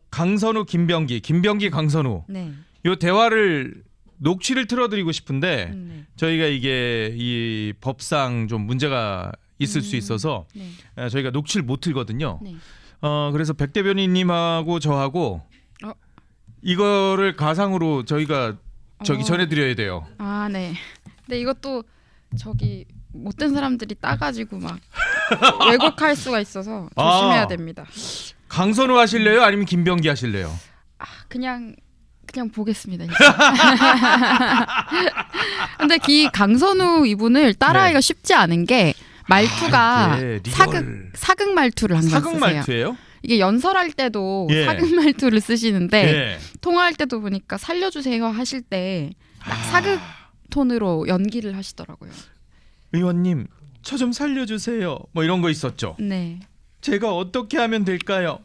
강선우, 김병기, 강선우 네. 요 대화를 녹취를 틀어드리고 싶은데 네. 저희가 이게 이 법상 좀 문제가 있을 수 있어서 네. 저희가 녹취를 못 틀거든요. 네. 그래서 백 대변인님하고 저하고 이거를 가상으로 저희가 전해드려야 돼요. 아, 네. 근데 이것도 저기 못된 사람들이 따가지고 막 왜곡할 수가 있어서 조심해야 됩니다. 강선우 하실래요? 아니면 김병기 하실래요? 그냥 보겠습니다. 근데 이 강선우 이분을 따라하기가 쉽지 않은 게 말투가 사극 말투를 항상 사극 쓰세요. 말투예요? 이게 연설할 때도 사극 말투를 쓰시는데 통화할 때도 보니까 살려주세요 하실 때 딱 사극 톤으로 연기를 하시더라고요. 의원님, 저 좀 살려주세요. 뭐 이런 거 있었죠. 네. 제가 어떻게 하면 될까요?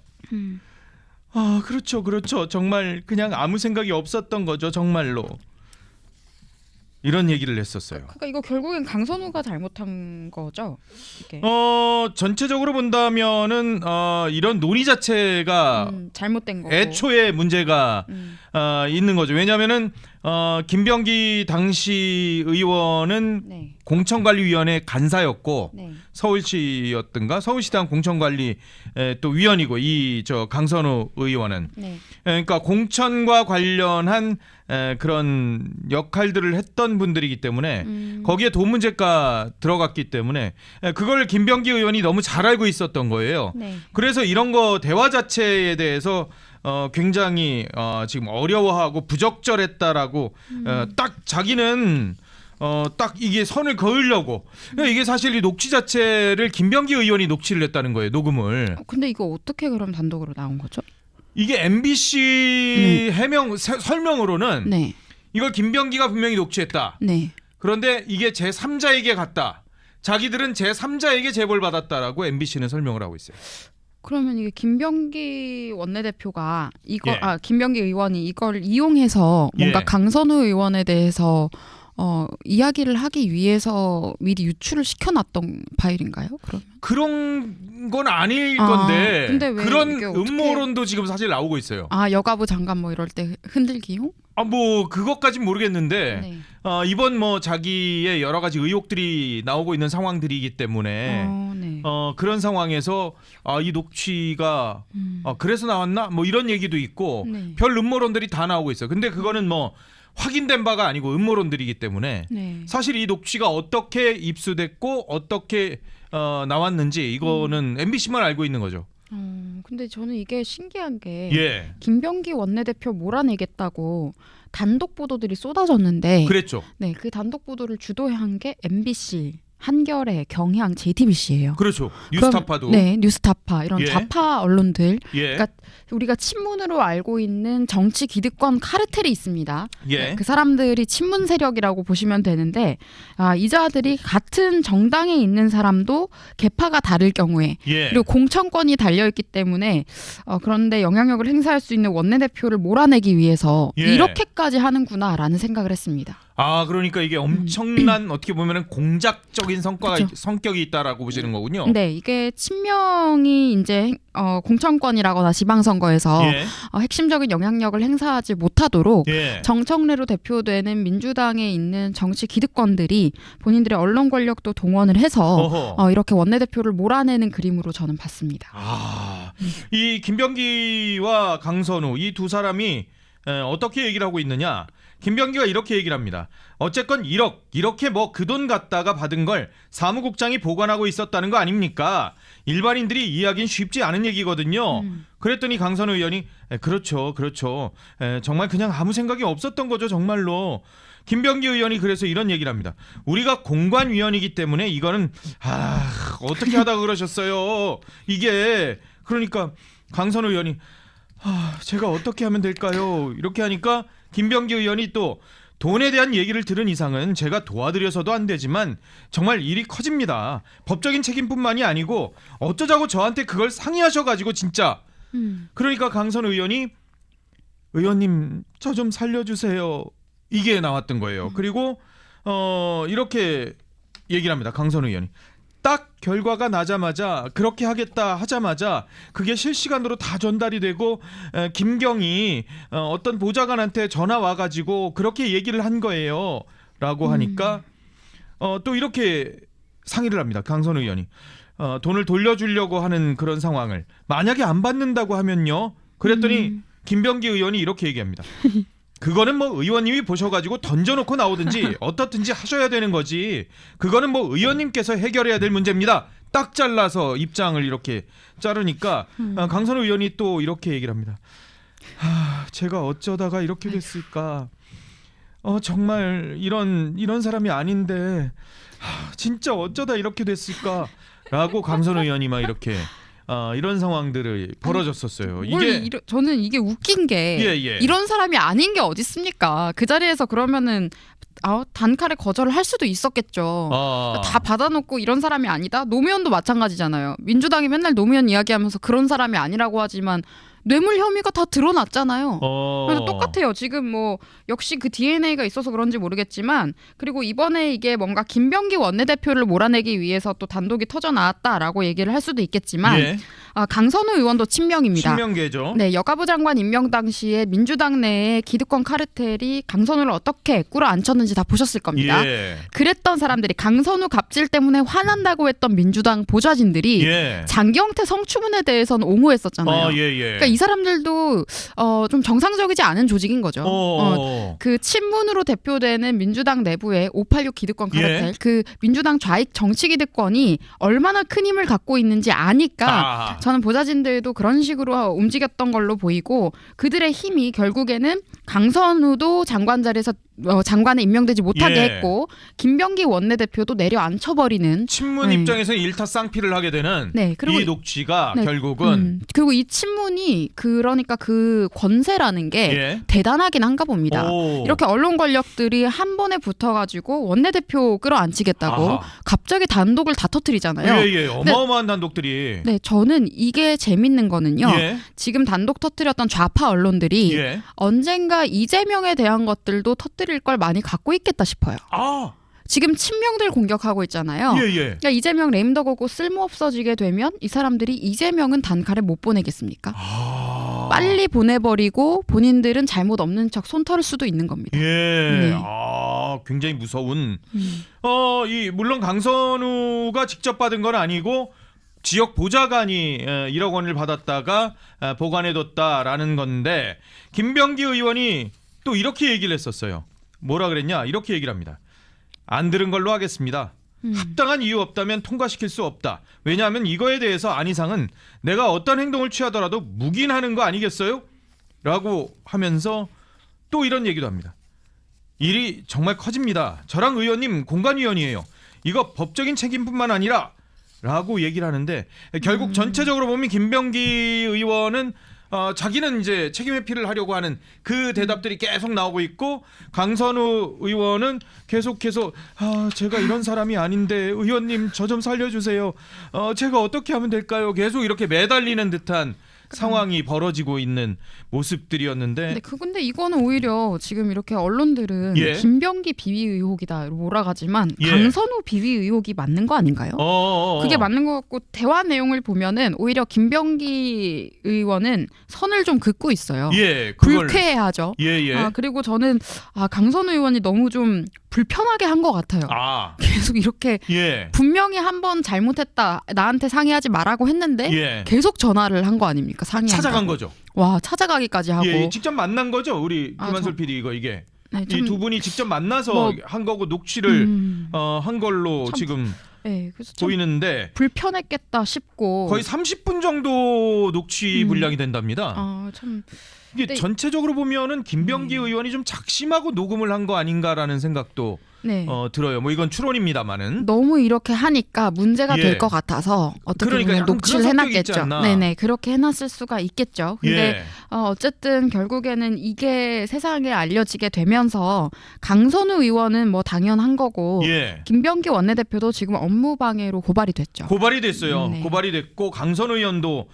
그렇죠. 정말 그냥 아무 생각이 없었던 거죠, 정말로. 이런 얘기를 했었어요. 그러니까 이거 결국엔 강선우가 잘못한 거죠? 이게. 전체적으로 본다면은 이런 논의 자체가 잘못된 거고. 애초에 문제가 있는 거죠. 왜냐하면은 김병기 당시 의원은 네. 공천관리위원회 간사였고 네. 서울시였든가 서울시당 공천관리 또 위원이고 이 강선우 의원은 네. 그러니까 공천과 관련한 그런 역할들을 했던 분들이기 때문에 거기에 돈 문제가 들어갔기 때문에 그걸 김병기 의원이 너무 잘 알고 있었던 거예요. 네. 그래서 이런 거 대화 자체에 대해서 굉장히 지금 어려워하고 부적절했다라고 딱 자기는 딱 이게 선을 그으려고 이게 사실 이 녹취 자체를 김병기 의원이 녹취를 했다는 거예요. 녹음을. 근데 이거 어떻게 그럼 단독으로 나온 거죠? 이게 MBC 설명으로는 네. 이걸 김병기가 분명히 녹취했다. 네. 그런데 이게 제3자에게 갔다. 자기들은 제3자에게 제보를 받았다라고 MBC는 설명을 하고 있어요. 그러면 이게 김병기 원내대표가 김병기 의원이 이걸 이용해서 뭔가 강선우 의원에 대해서 이야기를 하기 위해서 미리 유출을 시켜놨던 파일인가요? 그런 건 아닐 건데 근데 왜 그런 이게 어떻게... 음모론도 지금 사실 나오고 있어요. 여가부 장관 뭐 이럴 때 흔들기용? 뭐 그것까진 모르겠는데 네. 이번 뭐 자기의 여러 가지 의혹들이 나오고 있는 상황들이기 때문에 네. 그런 상황에서 이 녹취가 그래서 나왔나? 뭐 이런 얘기도 있고 별 음모론들이 다 나오고 있어요. 근데 그거는 뭐 확인된 바가 아니고 음모론들이기 때문에 사실 이 녹취가 어떻게 입수됐고 어떻게 나왔는지 이거는 MBC만 알고 있는 거죠. 근데 저는 이게 신기한 게 김병기 원내대표 몰아내겠다고 단독 보도들이 쏟아졌는데 그랬죠. 네, 그 단독 보도를 주도한 게 MBC, 한겨레, 경향, JTBC예요. 그렇죠. 뉴스타파도. 네, 뉴스타파 이런 좌파 언론들. 그러니까 우리가 친문으로 알고 있는 정치 기득권 카르텔이 있습니다. 그 사람들이 친문 세력이라고 보시면 되는데 이 자들이 같은 정당에 있는 사람도 계파가 다를 경우에 그리고 공천권이 달려있기 때문에 그런데 영향력을 행사할 수 있는 원내대표를 몰아내기 위해서 이렇게까지 하는구나라는 생각을 했습니다. 그러니까 이게 엄청난 어떻게 보면은 공작적인 성격이 있다라고 보시는 거군요. 네, 이게 친명이 이제 공천권이라거나 지방선거에서 핵심적인 영향력을 행사하지 못하도록 정청래로 대표되는 민주당에 있는 정치 기득권들이 본인들의 언론 권력도 동원을 해서 이렇게 원내대표를 몰아내는 그림으로 저는 봤습니다. 이 김병기와 강선우 이 두 사람이 어떻게 얘기를 하고 있느냐? 김병기가 이렇게 얘기를 합니다. 어쨌건 1억 이렇게 뭐 그 돈 갖다가 받은 걸 사무국장이 보관하고 있었다는 거 아닙니까? 일반인들이 이해하긴 쉽지 않은 얘기거든요. 그랬더니 강선우 의원이 그렇죠. 정말 그냥 아무 생각이 없었던 거죠. 정말로. 김병기 의원이 그래서 이런 얘기를 합니다. 우리가 공관위원이기 때문에 이거는 어떻게 하다가 그러셨어요. 이게 그러니까 강선우 의원이 제가 어떻게 하면 될까요? 이렇게 하니까 김병기 의원이 또 돈에 대한 얘기를 들은 이상은 제가 도와드려서도 안 되지만 정말 일이 커집니다. 법적인 책임뿐만이 아니고 어쩌자고 저한테 그걸 상의하셔가지고 진짜. 그러니까 강선 의원이 의원님 저 좀 살려주세요. 이게 나왔던 거예요. 그리고 이렇게 얘기를 합니다. 강선 의원이 딱 결과가 나자마자 그렇게 하겠다 하자마자 그게 실시간으로 다 전달이 되고 김경이 어떤 보좌관한테 전화 와가지고 그렇게 얘기를 한 거예요 라고 하니까 또 이렇게 상의를 합니다. 강선우 의원이 돈을 돌려주려고 하는 그런 상황을 만약에 안 받는다고 하면요, 그랬더니 김병기 의원이 이렇게 얘기합니다. 그거는 뭐 의원님이 보셔가지고 던져놓고 나오든지 어떻든지 하셔야 되는 거지. 그거는 뭐 의원님께서 해결해야 될 문제입니다. 딱 잘라서 입장을 이렇게 자르니까 강선우 의원이 또 이렇게 얘기를 합니다. 제가 어쩌다가 이렇게 됐을까. 정말 이런 사람이 아닌데 진짜 어쩌다 이렇게 됐을까라고 강선우 의원이 막 이렇게 이런 상황들이 벌어졌었어요. 저는 이게 웃긴 게 이런 사람이 아닌 게 어디 있습니까? 그 자리에서 그러면은 단칼에 거절을 할 수도 있었겠죠. 다 받아놓고 이런 사람이 아니다? 노무현도 마찬가지잖아요. 민주당이 맨날 노무현 이야기하면서 그런 사람이 아니라고 하지만 뇌물 혐의가 다 드러났잖아요. 그래서 똑같아요. 지금 뭐 역시 그 DNA가 있어서 그런지 모르겠지만, 그리고 이번에 이게 뭔가 김병기 원내대표를 몰아내기 위해서 또 단독이 터져 나왔다라고 얘기를 할 수도 있겠지만 강선우 의원도 친명입니다. 친명계죠. 네, 여가부 장관 임명 당시에 민주당 내에 기득권 카르텔이 강선우를 어떻게 꿇어앉혔는지 다 보셨을 겁니다. 그랬던 사람들이 강선우 갑질 때문에 화난다고 했던 민주당 보좌진들이 장경태 성추문에 대해서는 옹호했었잖아요. 그러니까 이 사람들도 좀 정상적이지 않은 조직인 거죠. 그 친문으로 대표되는 민주당 내부의 586 기득권 카르텔, 그 민주당 좌익 정치 기득권이 얼마나 큰 힘을 갖고 있는지 아니까 저는 보좌진들도 그런 식으로 움직였던 걸로 보이고, 그들의 힘이 결국에는 강선우도 장관 자리에서 장관에 임명되지 못하게 했고 김병기 원내대표도 내려앉혀버리는, 친문 입장에서는 일타쌍피를 하게 되는 이 녹취가 결국은 그리고 이 친문이 그러니까 그 권세라는 게 대단하긴 한가 봅니다. 이렇게 언론 권력들이 한 번에 붙어가지고 원내대표 끌어안치겠다고 갑자기 단독을 다 터뜨리잖아요. 어마어마한 단독들이. 네, 저는 이게 재밌는 거는요. 지금 단독 터뜨렸던 좌파 언론들이 언젠가 이재명에 대한 것들도 터뜨릴 걸 많이 갖고 있겠다 싶어요. 지금 친명들 공격하고 있잖아요. 그러니까 이재명 레임덕 오고 쓸모없어지게 되면 이 사람들이 이재명은 단칼에 못 보내겠습니까? 빨리 보내버리고 본인들은 잘못 없는 척 손 털을 수도 있는 겁니다. 굉장히 무서운. 물론 강선우가 직접 받은 건 아니고 지역 보좌관이 1억 원을 받았다가 보관해뒀다라는 건데, 김병기 의원이 또 이렇게 얘기를 했었어요. 뭐라 그랬냐? 이렇게 얘기를 합니다. 안 들은 걸로 하겠습니다. 합당한 이유 없다면 통과시킬 수 없다. 왜냐하면 이거에 대해서 안 이상은 내가 어떤 행동을 취하더라도 묵인하는 거 아니겠어요? 라고 하면서 또 이런 얘기도 합니다. 일이 정말 커집니다. 저랑 의원님 공관위원이에요. 이거 법적인 책임뿐만 아니라 라고 얘기를 하는데, 결국 전체적으로 보면 김병기 의원은 자기는 이제 책임 회피를 하려고 하는 그 대답들이 계속 나오고 있고, 강선우 의원은 계속해서 제가 이런 사람이 아닌데 의원님 저 좀 살려주세요. 제가 어떻게 하면 될까요? 계속 이렇게 매달리는 듯한 상황이 벌어지고 있는 모습들이었는데. 근데 이거는 오히려 지금 이렇게 언론들은 김병기 비위 의혹이다 몰아가지만 강선우 비위 의혹이 맞는 거 아닌가요? 그게 맞는 것 같고, 대화 내용을 보면은 오히려 김병기 의원은 선을 좀 긋고 있어요. 불쾌해하죠. 그리고 저는 강선우 의원이 너무 좀 불편하게 한 것 같아요. 계속 이렇게 분명히 한번 잘못했다, 나한테 상의하지 말라고 했는데 계속 전화를 한 거 아닙니까? 상의한다고. 찾아간 거죠. 와, 찾아가기까지 하고. 직접 만난 거죠. 우리 김한솔 PD 이게. 이 두 분이 직접 만나서 한 거고 녹취를 한 걸로 지금 그래서 보이는데 불편했겠다 싶고, 거의 30분 정도 녹취 분량이 된답니다. 이게 전체적으로 보면은 김병기 의원이 좀 작심하고 녹음을 한 거 아닌가라는 생각도 들어요. 뭐 이건 추론입니다만은 너무 이렇게 하니까 문제가 될 것 같아서 어떻게 보면 녹취를 해놨겠죠. 네네, 그렇게 해놨을 수가 있겠죠. 근데 어쨌든 결국에는 이게 세상에 알려지게 되면서 강선우 의원은 뭐 당연한 거고, 김병기 원내대표도 지금 업무방해로 고발이 됐죠. 고발이 됐어요. 고발이 됐고, 강선우 의원도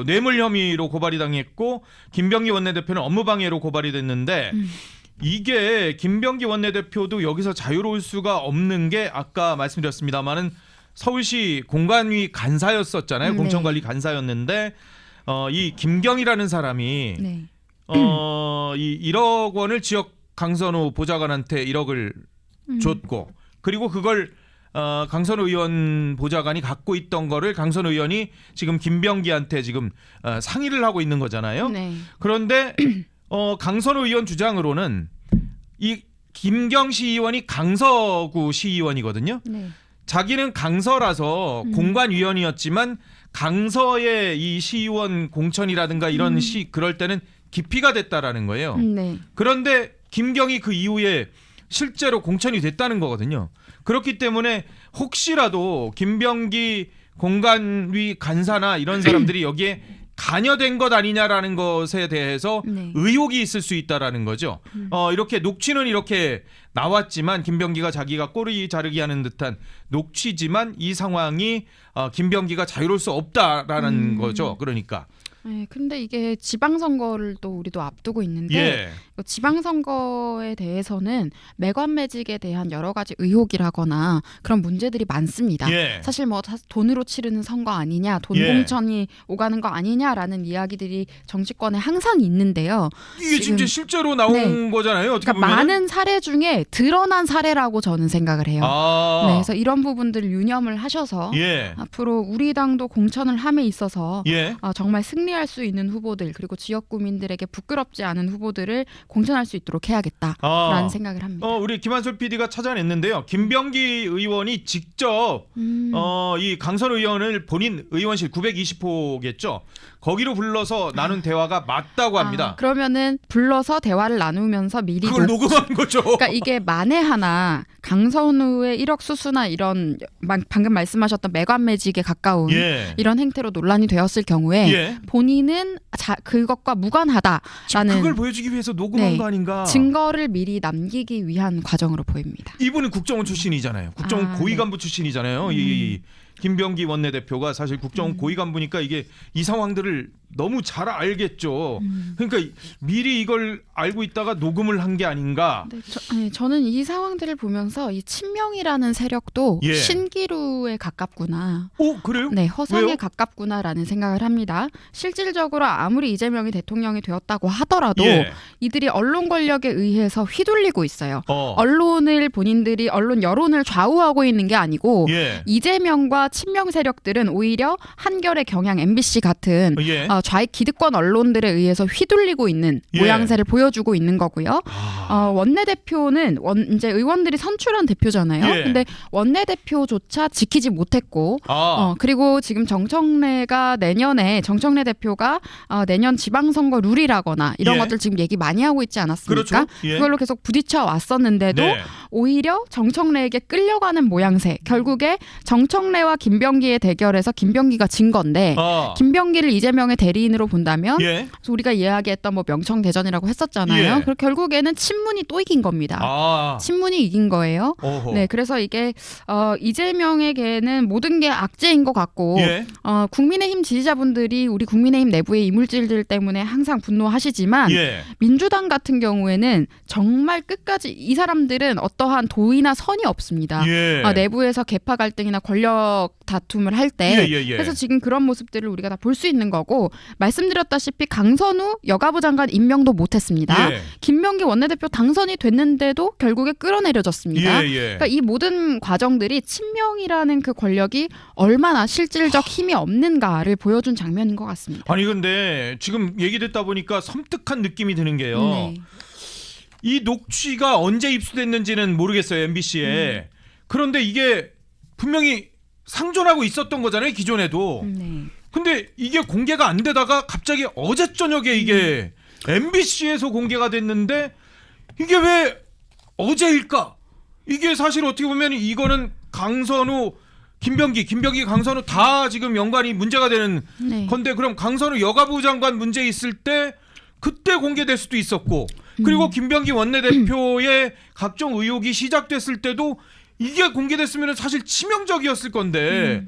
뇌물 혐의로 고발이 당했고, 김병기 원내대표는 업무방해로 고발이 됐는데 이게 김병기 원내대표도 여기서 자유로울 수가 없는 게 아까 말씀드렸습니다만은 서울시 공관위 간사였었잖아요. 공천관리 간사였는데 이 김경이라는 사람이 네. 이 1억 원을 지역 강선우 보좌관한테 1억을 줬고 그리고 그걸 강선우 의원 보좌관이 갖고 있던 거를 강선우 의원이 지금 김병기한테 지금 상의를 하고 있는 거잖아요. 네. 그런데 강선우 의원 주장으로는 이 김경 시의원이 강서구 시의원이거든요. 네. 자기는 강서라서 공관위원이었지만 강서의 이 시의원 공천이라든가 이런 그럴 때는 기피가 됐다라는 거예요. 네. 그런데 김경이 그 이후에 실제로 공천이 됐다는 거거든요. 그렇기 때문에 혹시라도 김병기 공관위 간사나 이런 사람들이 여기에 관여된 것 아니냐라는 것에 대해서 네. 의혹이 있을 수 있다라는 거죠. 이렇게 녹취는 이렇게 나왔지만 김병기가 자기가 꼬리 자르기 하는 듯한 녹취지만 이 상황이 김병기가 자유로울 수 없다라는 거죠. 그러니까. 네, 근데 이게 지방선거를 또 우리도 앞두고 있는데 예. 지방선거에 대해서는 매관매직에 대한 여러 가지 의혹이라거나 그런 문제들이 많습니다. 예. 사실 뭐 돈으로 치르는 선거 아니냐, 돈 예. 공천이 오가는 거 아니냐라는 이야기들이 정치권에 항상 있는데요. 이게 지금 실제로 나온 네. 거잖아요. 어떻게 그러니까 보면 많은 사례 중에 드러난 사례라고 저는 생각을 해요. 네, 그래서 이런 부분들을 유념을 하셔서 예. 앞으로 우리 당도 공천을 함에 있어서 예. 정말 승리할 수 있는 후보들 그리고 지역 구민들에게 부끄럽지 않은 후보들을 공천할 수 있도록 해야겠다라는 생각을 합니다. 우리 김한솔 PD가 찾아냈는데요. 김병기 의원이 직접 이 강선 의원을 본인 의원실 920호겠죠. 거기로 불러서 나눈 대화가 맞다고 합니다. 그러면은 불러서 대화를 나누면서 미리 그걸 녹음한 거죠. 그러니까 이게 만에 하나 강선우의 1억 수수나 이런 방금 말씀하셨던 매관매직에 가까운 예. 이런 행태로 논란이 되었을 경우에 예. 본인은 그것과 무관하다라는 그걸 보여주기 위해서 녹음한 네, 거 아닌가. 증거를 미리 남기기 위한 과정으로 보입니다. 이분은 국정원 출신이잖아요. 국정원 고위 간부 출신이잖아요. 이 김병기 원내대표가 사실 국정원 고위 간부니까 이게 이 상황들을 너무 잘 알겠죠. 그러니까 미리 이걸 알고 있다가 녹음을 한 게 아닌가. 네, 저는 이 상황들을 보면서 이 친명이라는 세력도 예. 신기루에 가깝구나. 그래요? 네, 허상에 왜요? 가깝구나라는 생각을 합니다. 실질적으로 아무리 이재명이 대통령이 되었다고 하더라도 예. 이들이 언론 권력에 의해서 휘둘리고 있어요. 언론을 본인들이 언론 여론을 좌우하고 있는 게 아니고 예. 이재명과 친명 세력들은 오히려 한겨레, 경향, MBC 같은 예. 좌익 기득권 언론들에 의해서 휘둘리고 있는 예. 모양새를 보여주고 있는 거고요. 원내대표는 이제 의원들이 선출한 대표잖아요. 예. 근데 원내대표조차 지키지 못했고 그리고 지금 정청래 대표가 내년 지방선거 룰이라거나 이런 예. 것들 지금 얘기 많이 하고 있지 않았습니까? 그렇죠. 예. 그걸로 계속 부딪혀 왔었는데도 네. 오히려 정청래에게 끌려가는 모양새. 결국에 정청래와 김병기의 대결에서 김병기가 진 건데 김병기를 이재명의 대리인으로 본다면 예. 우리가 이야기했던 뭐 명청대전이라고 했었잖아요. 예. 그리고 결국에는 친문이 또 이긴 겁니다. 친문이 이긴 거예요. 어허. 네, 그래서 이게 이재명에게는 모든 게 악재인 것 같고 예. 국민의힘 지지자분들이 우리 국민의힘 내부의 이물질들 때문에 항상 분노하시지만 예. 민주당 같은 경우에는 정말 끝까지 이 사람들은 어떠한 도의나 선이 없습니다. 예. 내부에서 계파 갈등이나 권력 다툼을 할 때 예. 그래서 지금 그런 모습들을 우리가 다 볼 수 있는 거고 말씀드렸다시피 강선우 여가부 장관 임명도 못했습니다. 예. 김병기 원내대표 당선이 됐는데도 결국에 끌어내려졌습니다. 예. 그러니까 이 모든 과정들이 친명이라는 그 권력이 얼마나 실질적 힘이 없는가를 보여준 장면인 것 같습니다. 아니 근데 지금 얘기 듣다 보니까 섬뜩한 느낌이 드는 게요. 네. 이 녹취가 언제 입수됐는지는 모르겠어요. MBC에. 그런데 이게 분명히 상존하고 있었던 거잖아요. 기존에도. 네. 근데 이게 공개가 안 되다가 갑자기 어제 저녁에 이게 MBC에서 공개가 됐는데 이게 왜 어제일까? 이게 사실 어떻게 보면 이거는 강선우, 김병기, 강선우 다 지금 연관이 문제가 되는 네. 건데 그럼 강선우 여가부 장관 문제 있을 때 그때 공개될 수도 있었고 그리고 김병기 원내대표의 각종 의혹이 시작됐을 때도 이게 공개됐으면 사실 치명적이었을 건데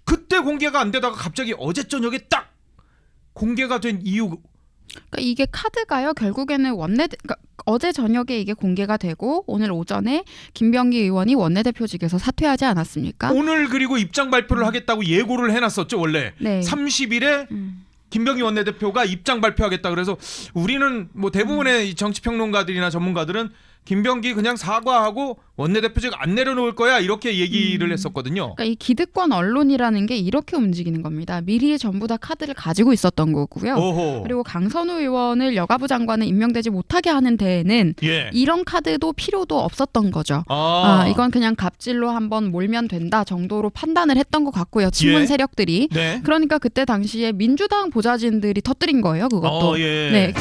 그때 공개가 안 되다가 갑자기 어제 저녁에 딱 공개가 된 이유. 그러니까 이게 카드가요. 결국에는 그러니까 어제 저녁에 이게 공개가 되고 오늘 오전에 김병기 의원이 원내대표직에서 사퇴하지 않았습니까? 오늘 그리고 입장 발표를 하겠다고 예고를 해놨었죠 원래. 네. 30일에 김병기 원내대표가 입장 발표하겠다 그래서 우리는 뭐 대부분의 이 정치평론가들이나 전문가들은 김병기 그냥 사과하고 원내대표직 안 내려놓을 거야 이렇게 얘기를 했었거든요. 그러니까 이 기득권 언론이라는 게 이렇게 움직이는 겁니다. 미리 전부 다 카드를 가지고 있었던 거고요. 오호. 그리고 강선우 의원을 여가부 장관에 임명되지 못하게 하는 데에는 예. 이런 카드도 필요도 없었던 거죠. 이건 그냥 갑질로 한번 몰면 된다 정도로 판단을 했던 것 같고요. 친문 예. 세력들이. 네. 그러니까 그때 당시에 민주당 보좌진들이 터뜨린 거예요. 그것도. 예. 네.